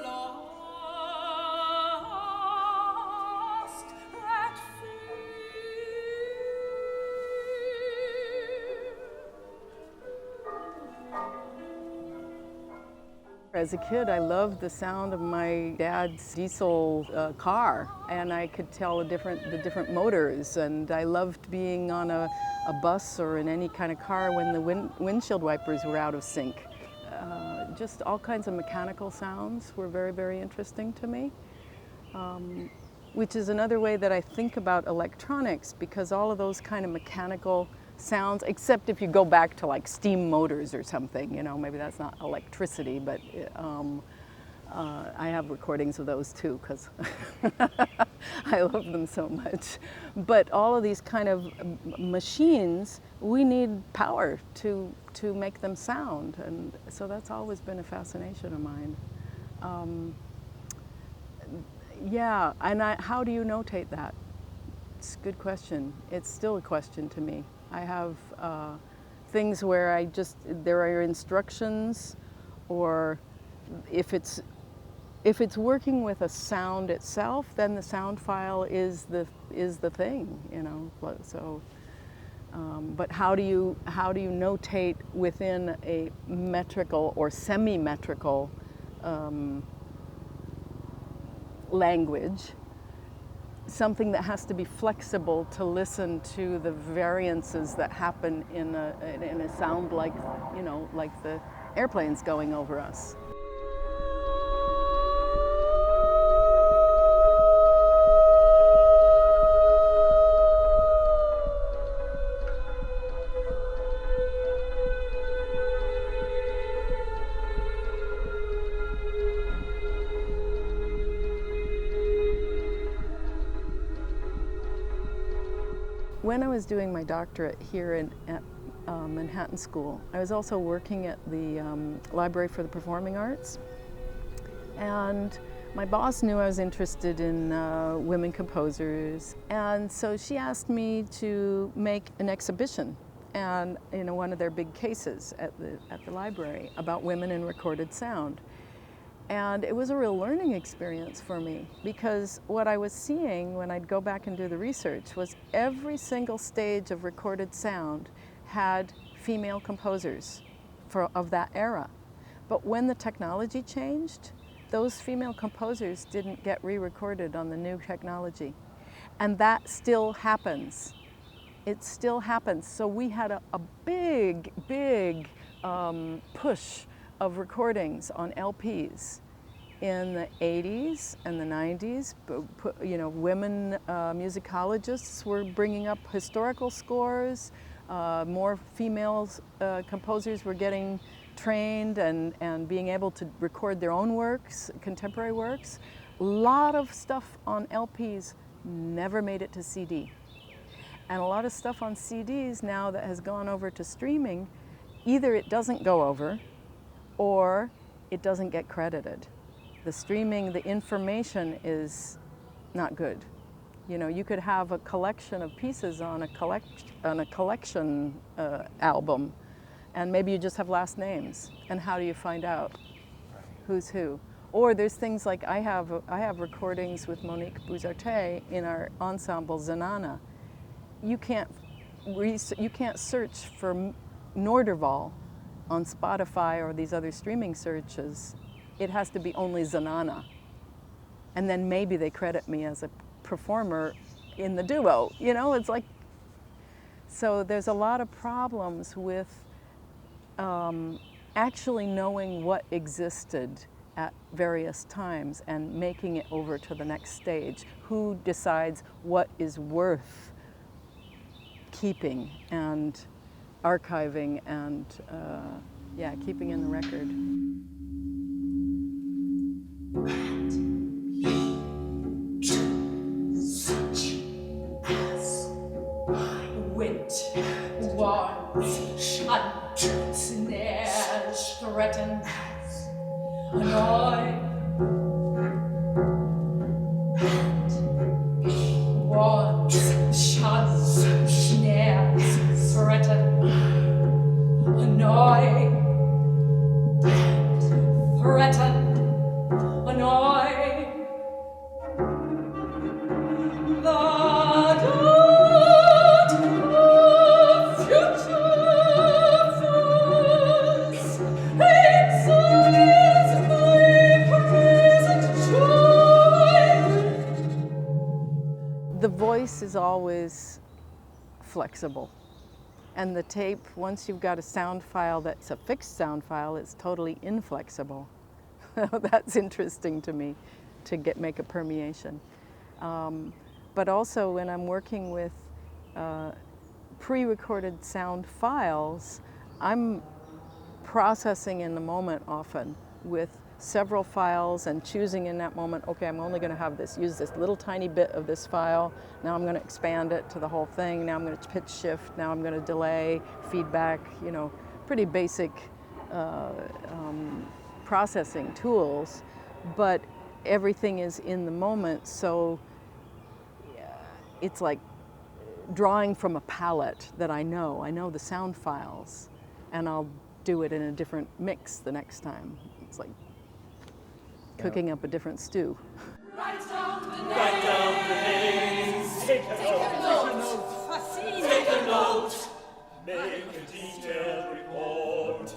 lost that As a kid, I loved the sound of my dad's diesel car, and I could tell the different motors, and I loved being on a bus or in any kind of car when the windshield wipers were out of sync. Just all kinds of mechanical sounds were very, very interesting to me, which is another way that I think about electronics, because all of those kind of mechanical sounds, except if you go back to like steam motors or something, you know, maybe that's not electricity, but I have recordings of those too, because I love them so much. But all of these kind of machines, we need power to make them sound, and so that's always been a fascination of mine. Yeah, and how do you notate that? It's a good question. It's still a question to me. I have things where there are instructions, or if it's working with a sound itself, then the sound file is the thing, you know. So, but how do you notate within a metrical or semi-metrical language something that has to be flexible to listen to the variances that happen in a sound like, you know, like the airplanes going over us. When I was doing my doctorate here at Manhattan School, I was also working at the Library for the Performing Arts, and my boss knew I was interested in women composers, and so she asked me to make an exhibition, and one of their big cases at the library about women in recorded sound. And it was a real learning experience for me, because what I was seeing when I'd go back and do the research was every single stage of recorded sound had female composers of that era. But when the technology changed, those female composers didn't get re-recorded on the new technology. And that still happens. It still happens. So we had a big, big push of recordings on LPs in the 80s and the 90s. Women musicologists were bringing up historical scores. More females composers were getting trained and being able to record their own works, contemporary works. A lot of stuff on LPs never made it to CD. And a lot of stuff on CDs now that has gone over to streaming, either it doesn't go over or it doesn't get credited. The streaming, the information is not good. You know, you could have a collection of pieces on a collection album, and maybe you just have last names. And how do you find out who's who? Or there's things like I have recordings with Monique Bouzarte in our ensemble Zanana. You can't search for Norderval on Spotify or these other streaming searches. It has to be only Zanana. And then maybe they credit me as a performer in the duo. You know, it's like, so there's a lot of problems with actually knowing what existed at various times and making it over to the next stage. Who decides what is worth keeping and archiving and keeping in the record. Such as I went once, shunned, snared, threatened, annoyed, and once, shunned, snared, threatened, annoyed, and threatened. voice is always flexible. And the tape, once you've got a sound file that's a fixed sound file, it's totally inflexible. That's interesting to me, to make a permeation. But also when I'm working with pre-recorded sound files, I'm processing in the moment often with several files and choosing in that moment, okay, I'm only going to use this little tiny bit of this file. Now I'm going to expand it to the whole thing. Now I'm going to pitch shift. Now I'm going to delay, feedback, you know, pretty basic processing tools, but everything is in the moment, so it's like drawing from a palette that I know the sound files, and I'll do it in a different mix the next time. It's like cooking up a different stew. Write down the names. Take a note. Take a note. Make a detailed report.